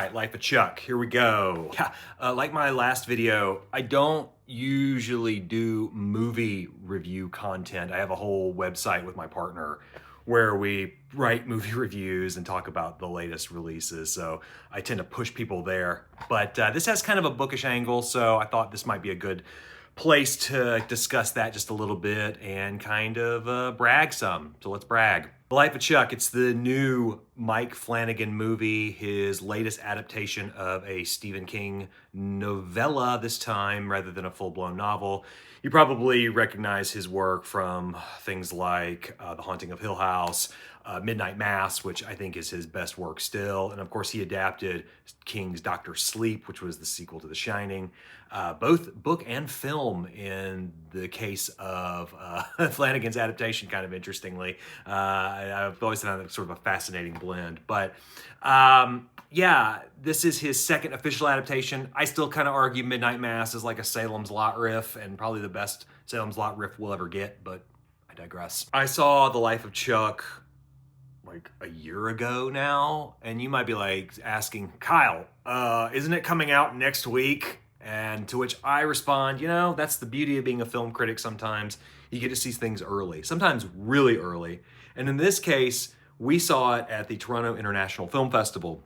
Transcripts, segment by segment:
right, Life of Chuck, here we go. Yeah, like my last video, I don't usually do movie review content. I have a whole website with my partner where we write movie reviews and talk about the latest releases, so I tend to push people there. But this has kind of a bookish angle, so I thought this might be a good place to discuss that just a little bit and kind of brag some. So let's brag. The Life of Chuck, it's the new Mike Flanagan movie, his latest adaptation of a Stephen King novella this time rather than a full-blown novel. You probably recognize his work from things like The Haunting of Hill House, Midnight Mass, which I think is his best work still. And of course, he adapted King's Dr. Sleep, which was the sequel to The Shining. Both book and film in the case of Flanagan's adaptation, kind of interestingly. I've always found that sort of a fascinating blend. But yeah, this is his second official adaptation. I still kind of argue Midnight Mass is like a Salem's Lot riff and probably the best Salem's Lot riff we'll ever get, but I digress. I saw The Life of Chuck like a year ago now, and you might be like asking, Kyle, isn't it coming out next week? And to which I respond, you know, that's the beauty of being a film critic sometimes. You get to see things early, sometimes really early. And in this case, we saw it at the Toronto International Film Festival.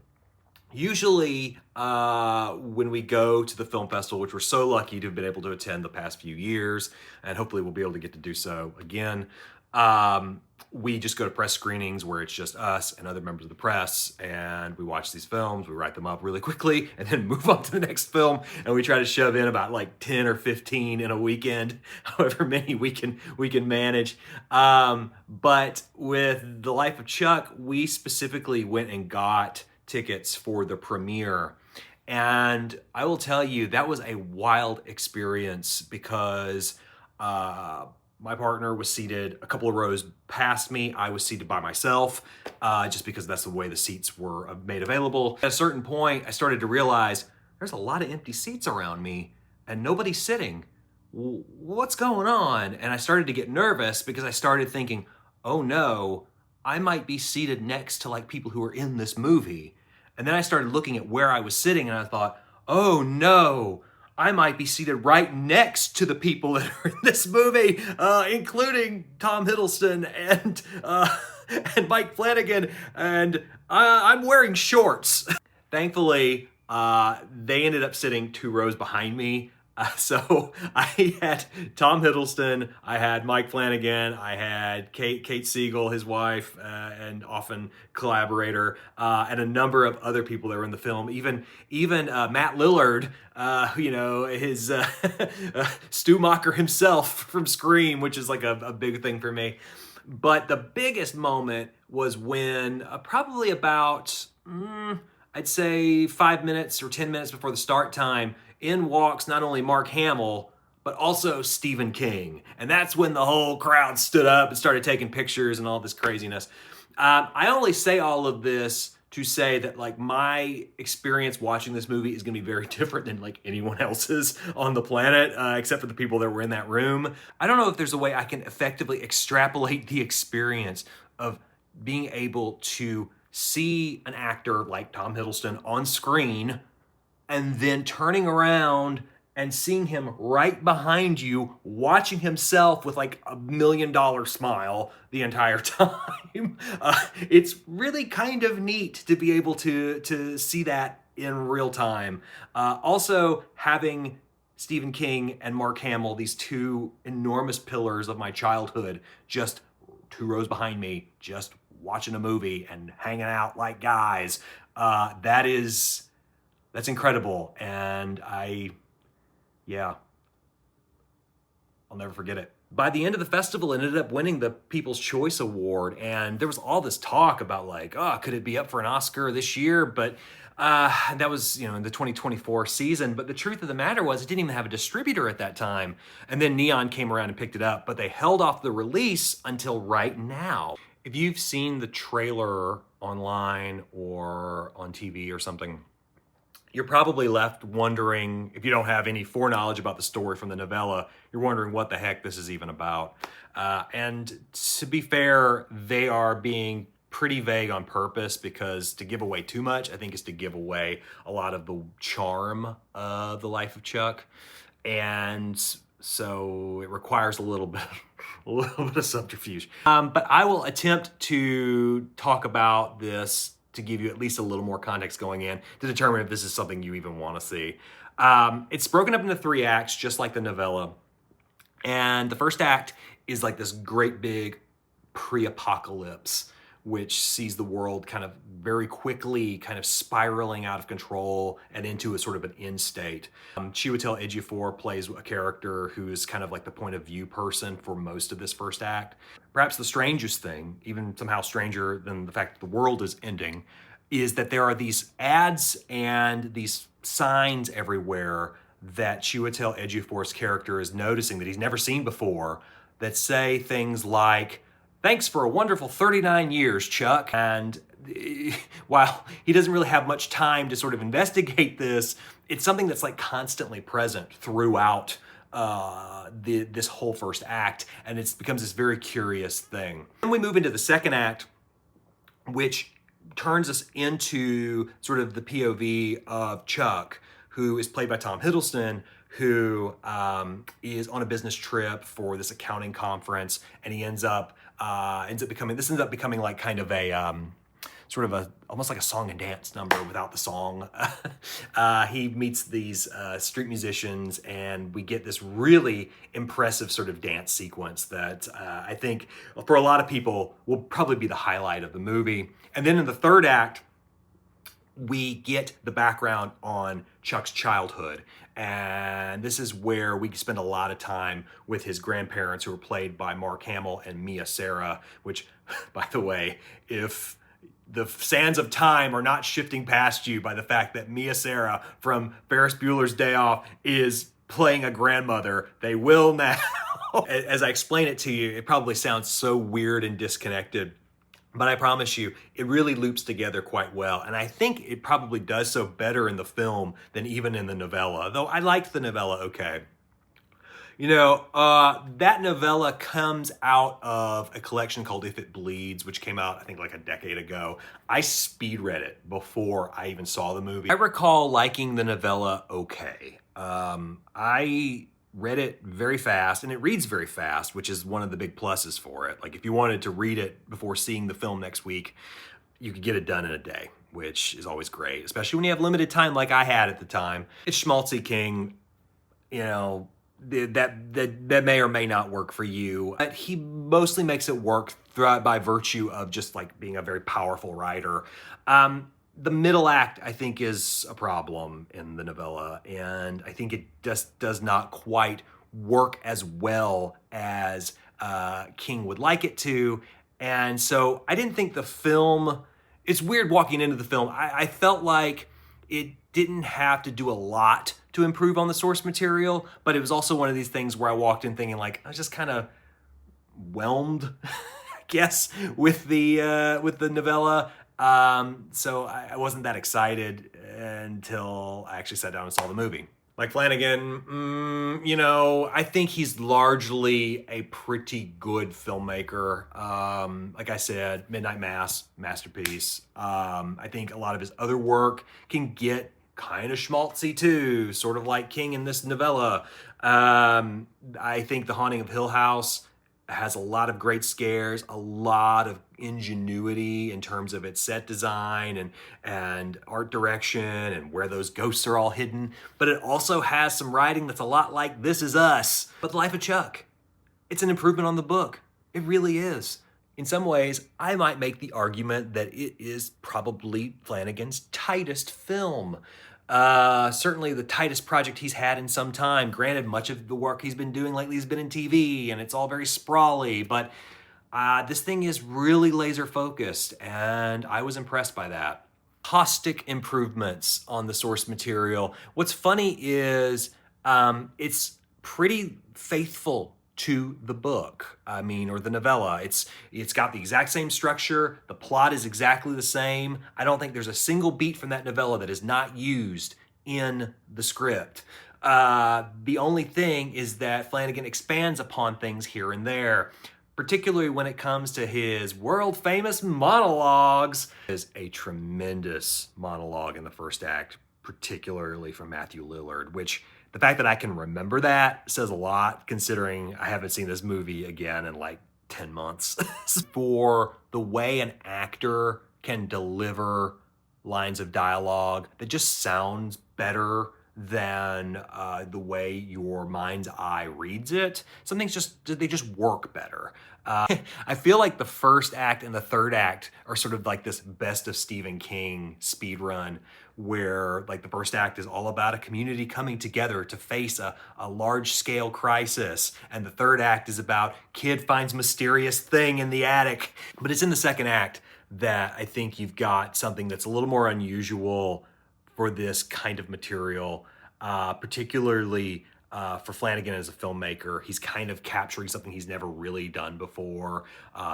Usually, when we go to the film festival, which we're so lucky to have been able to attend the past few years, and hopefully we'll be able to get to do so again, we just go to press screenings where it's just us and other members of the press, and we watch these films, we write them up really quickly, and then move on to the next film, and we try to shove in about like 10 or 15 in a weekend, however many we can manage. But with The Life of Chuck, we specifically went and got tickets for the premiere. And I will tell you, that was a wild experience because my partner was seated a couple of rows past me. I was seated by myself, just because that's the way the seats were made available. At a certain point, I started to realize there's a lot of empty seats around me and nobody's sitting. What's going on? And I started to get nervous because I started thinking, oh no, I might be seated next to like people who are in this movie. And then I started looking at where I was sitting and I thought, oh no, I might be seated right next to the people that are in this movie, including Tom Hiddleston and Mike Flanagan, and I'm wearing shorts. Thankfully, they ended up sitting 2 rows behind me. So I had Tom Hiddleston, I had Mike Flanagan, I had Kate Siegel, his wife, and often collaborator, and a number of other people that were in the film. Even Matt Lillard, you know, his Stu Macher himself from Scream, which is like a big thing for me. But the biggest moment was when probably about, I'd say 5 minutes or 10 minutes before the start time, in walks not only Mark Hamill, but also Stephen King. And that's when the whole crowd stood up and started taking pictures and all this craziness. I only say all of this to say that like my experience watching this movie is gonna be very different than like anyone else's on the planet, except for the people that were in that room. I don't know if there's a way I can effectively extrapolate the experience of being able to see an actor like Tom Hiddleston on screen and then turning around and seeing him right behind you, watching himself with like $1 million smile the entire time. It's really kind of neat to be able to see that in real time. Also, having Stephen King and Mark Hamill, these 2 enormous pillars of my childhood, just 2 rows behind me, just watching a movie and hanging out like guys, that's incredible, and yeah, I'll never forget it. By the end of the festival, it ended up winning the People's Choice Award, and there was all this talk about like, oh, could it be up for an Oscar this year? But that was, you know, in the 2024 season. But the truth of the matter was it didn't even have a distributor at that time. And then Neon came around and picked it up, but they held off the release until right now. If you've seen the trailer online or on TV or something, you're probably left wondering, if you don't have any foreknowledge about the story from the novella, you're wondering what the heck this is even about. And to be fair, they are being pretty vague on purpose, because to give away too much, I think, is to give away a lot of the charm of the life of Chuck. And so it requires a little bit, a little bit of subterfuge. But I will attempt to talk about this to give you at least a little more context going in to determine if this is something you even want to see. It's broken up into 3 acts, just like the novella. And the first act is like this great big pre-apocalypse, which sees the world kind of very quickly kind of spiraling out of control and into a sort of an end state. Chiwetel Ejiofor plays a character who is kind of like the point of view person for most of this first act. Perhaps the strangest thing, even somehow stranger than the fact that the world is ending, is that there are these ads and these signs everywhere that Chiwetel Ejiofor's character is noticing that he's never seen before, that say things like, "Thanks for a wonderful 39 years, Chuck." And while he doesn't really have much time to sort of investigate this, it's something that's like constantly present throughout this whole first act, and it becomes this very curious thing. Then we move into the second act, which turns us into sort of the POV of Chuck, who is played by Tom Hiddleston, who is on a business trip for this accounting conference, and he ends up becoming like kind of a sort of almost like a song and dance number without the song. He meets these street musicians, and we get this really impressive sort of dance sequence that I think for a lot of people will probably be the highlight of the movie. And then in the third act, we get the background on Chuck's childhood. And this is where we spend a lot of time with his grandparents, who are played by Mark Hamill and Mia Sara, which, by the way, if the sands of time are not shifting past you by the fact that Mia Sara from Ferris Bueller's Day Off is playing a grandmother, they will now. As I explain it to you, it probably sounds so weird and disconnected, but I promise you, it really loops together quite well. And I think it probably does so better in the film than even in the novella, though I liked the novella okay. You know, that novella comes out of a collection called If It Bleeds, which came out, I think, like a decade ago. I speed read it before I even saw the movie. I recall liking the novella okay. I read it very fast, and it reads very fast, which is one of the big pluses for it. Like, if you wanted to read it before seeing the film next week, you could get it done in a day, which is always great, especially when you have limited time like I had at the time. It's schmaltzy King, you know, that may or may not work for you, but he mostly makes it work by virtue of just like being a very powerful writer. The middle act, I think, is a problem in the novella, and I think it just does not quite work as well as King would like it to. And so I didn't think the film, it's weird walking into the film. I felt like it didn't have to do a lot to improve on the source material, but it was also one of these things where I walked in thinking like, I was just kind of whelmed, I guess, with the novella. So I wasn't that excited until I actually sat down and saw the movie. Like Flanagan, you know, I think he's largely a pretty good filmmaker. Like I said, Midnight Mass, masterpiece. I think a lot of his other work can get kind of schmaltzy too, sort of like King in this novella. I think The Haunting of Hill House has a lot of great scares, a lot of ingenuity in terms of its set design and art direction and where those ghosts are all hidden. But it also has some writing that's a lot like This Is Us, but The Life of Chuck. It's an improvement on the book. It really is. In some ways, I might make the argument that it is probably Flanagan's tightest film. Certainly the tightest project he's had in some time. Granted, much of the work he's been doing lately has been in TV, and it's all very sprawly, but this thing is really laser focused, and I was impressed by that. Caustic improvements on the source material. What's funny is it's pretty faithful to the book, or the novella. It's got the exact same structure. The plot is exactly the same. I don't think there's a single beat from that novella that is not used in the script. The only thing is that Flanagan expands upon things here and there. particularly when it comes to his world-famous monologues. There's a tremendous monologue in the first act, particularly from Matthew Lillard, which the fact that I can remember that says a lot, considering I haven't seen this movie again in like 10 months. For the way an actor can deliver lines of dialogue that just sounds better than the way your mind's eye reads it. Some things they just work better. I feel like the first act and the third act are sort of like this best of Stephen King speed run, where like the first act is all about a community coming together to face a large scale crisis. And the third act is about kid finds mysterious thing in the attic. But it's in the second act that I think you've got something that's a little more unusual for this kind of material, particularly for Flanagan as a filmmaker. He's kind of capturing something he's never really done before,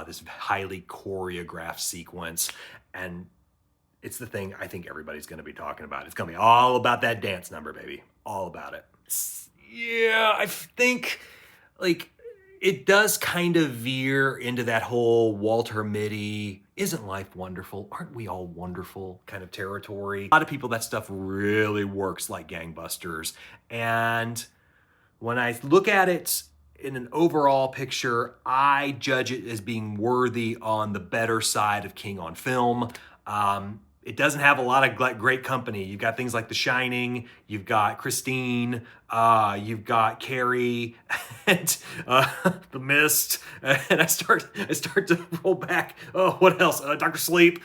this highly choreographed sequence. And it's the thing I think everybody's gonna be talking about. It's gonna be all about that dance number, baby. All about it. Yeah, I think like it does kind of veer into that whole Walter Mitty, isn't life wonderful? Aren't we all wonderful kind of territory? A lot of people, that stuff really works like gangbusters. And when I look at it in an overall picture, I judge it as being worthy on the better side of King on film. It doesn't have a lot of great company. You've got things like The Shining, you've got Christine, you've got Carrie, and The Mist, and I start to roll back. Oh, what else? Dr. Sleep.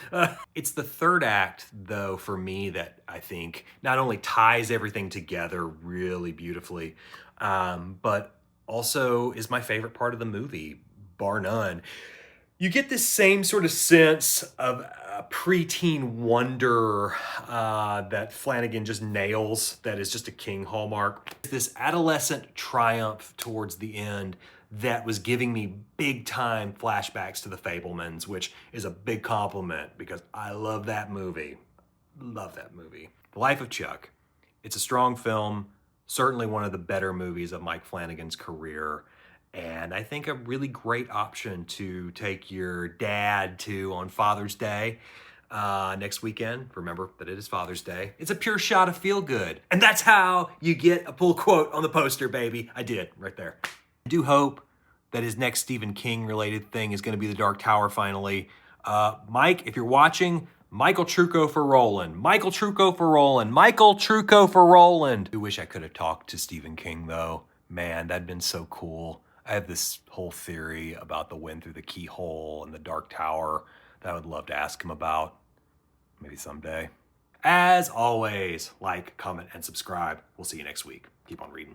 It's the third act, though, for me that I think not only ties everything together really beautifully, but also is my favorite part of the movie, bar none. You get this same sort of sense of preteen wonder that Flanagan just nails, that is just a King hallmark. This adolescent triumph towards the end that was giving me big time flashbacks to The Fabelmans, which is a big compliment because I love that movie. Love that movie. The Life of Chuck. It's a strong film, certainly one of the better movies of Mike Flanagan's career. And I think a really great option to take your dad to on Father's Day next weekend. Remember that it is Father's Day. It's a pure shot of feel good. And that's how you get a pull quote on the poster, baby. I did, right there. I do hope that his next Stephen King related thing is going to be The Dark Tower finally. Mike, if you're watching, Michael Trucco for Roland. Michael Trucco for Roland. Michael Trucco for Roland. I wish I could have talked to Stephen King, though. Man, that'd been so cool. I have this whole theory about the wind through the keyhole and the Dark Tower that I would love to ask him about. Maybe someday. As always, like, comment, and subscribe. We'll see you next week. Keep on reading.